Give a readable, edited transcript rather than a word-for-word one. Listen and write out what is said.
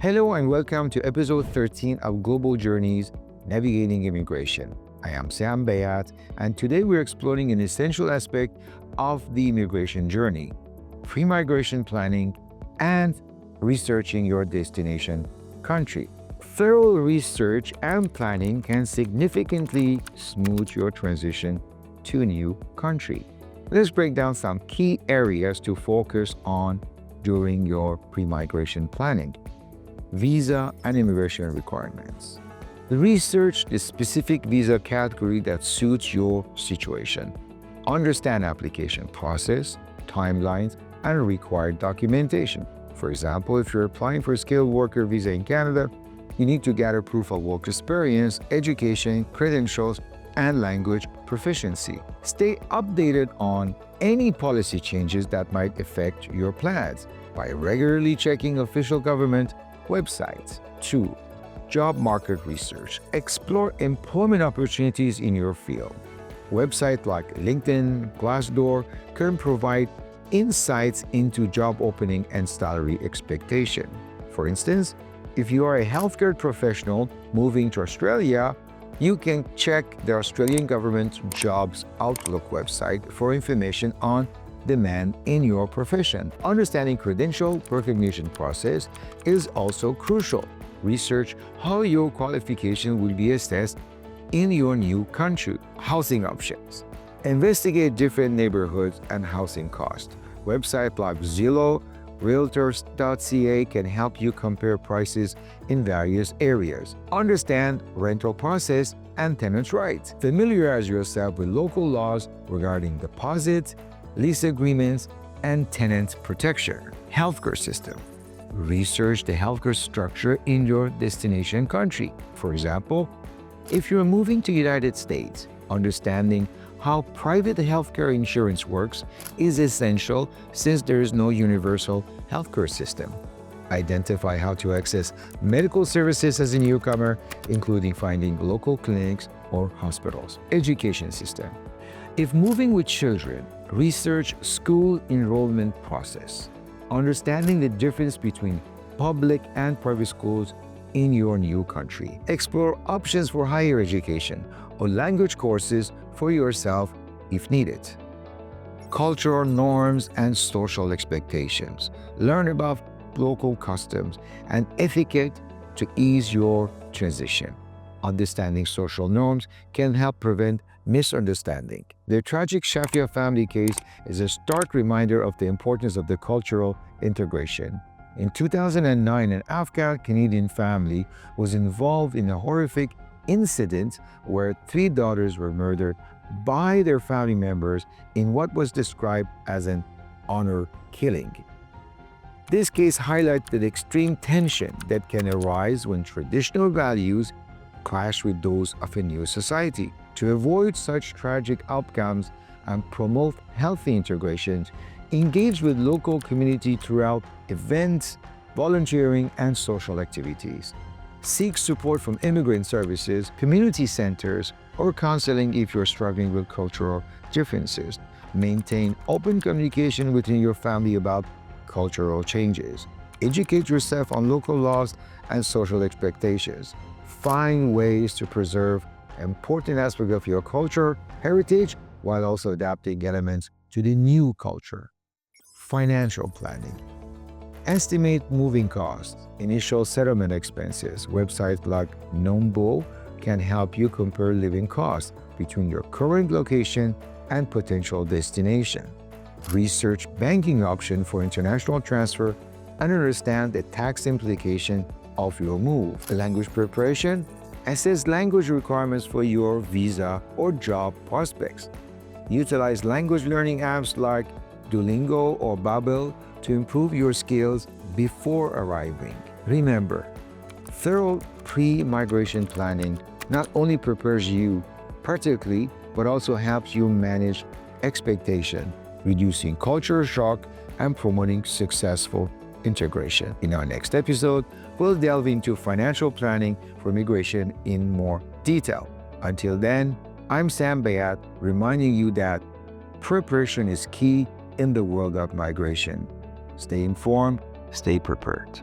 Hello and welcome to episode 13 of Global Journeys Navigating Immigration. I am Sam Bayat, and today we're exploring an essential aspect of the immigration journey: pre-migration planning and researching your destination country. Thorough research and planning can significantly smooth your transition to a new country. Let's break down some key areas to focus on during your pre-migration planning. Visa and immigration requirements. Research the specific visa category that suits your situation. Understand application process, timelines, and required documentation. For example, if you're applying for a skilled worker visa in Canada, you need to gather proof of work experience, education, credentials, and language proficiency. Stay updated on any policy changes that might affect your plans by regularly checking official government websites. 2. Job market research. Explore employment opportunities in your field. Websites like LinkedIn, Glassdoor can provide insights into job opening and salary expectation. For instance, if you are a healthcare professional moving to Australia, you can check the Australian government Jobs Outlook website for information on demand in your profession. Understanding credential recognition process is also crucial. Research how your qualification will be assessed in your new country. Housing options. Investigate different neighborhoods and housing costs. Websites like Zillow, Realtors.ca can help you compare prices in various areas. Understand rental process and tenant rights. Familiarize yourself with local laws regarding deposits, lease agreements, and tenant protection. Healthcare system. Research the healthcare structure in your destination country. For example, if you're moving to the United States, understanding how private healthcare insurance works is essential since there is no universal healthcare system. Identify how to access medical services as a newcomer, including finding local clinics or hospitals. Education system. If moving with children, research school enrollment process. Understanding the difference between public and private schools in your new country. Explore options for higher education or language courses for yourself if needed. Cultural norms and social expectations. Learn about local customs and etiquette to ease your transition. Understanding social norms can help prevent misunderstanding. The tragic Shafia family case is a stark reminder of the importance of the cultural integration. In 2009, an Afghan-Canadian family was involved in a horrific incident where 3 daughters were murdered by their family members in what was described as an honor killing. This case highlights the extreme tension that can arise when traditional values clash with those of a new society. To avoid such tragic outcomes and promote healthy integration, engage with local community throughout events, volunteering, and social activities. Seek support from immigrant services, community centers, or counseling if you're struggling with cultural differences. Maintain open communication within your family about cultural changes. Educate yourself on local laws and social expectations. Find ways to preserve important aspects of your culture, heritage, while also adapting elements to the new culture. Financial planning. Estimate moving costs, initial settlement expenses. Websites like Nombo can help you compare living costs between your current location and potential destination. Research banking options for international transfer and understand the tax implication of your move. Language preparation. Assess language requirements for your visa or job prospects. Utilize language learning apps like Duolingo or Babbel to improve your skills before arriving. Remember, thorough pre-migration planning not only prepares you practically, but also helps you manage expectation, reducing culture shock, and promoting successful integration. In our next episode, we'll delve into financial planning for migration in more detail. Until then, I'm Sam Bayat, reminding you that preparation is key in the world of migration. Stay informed, stay prepared.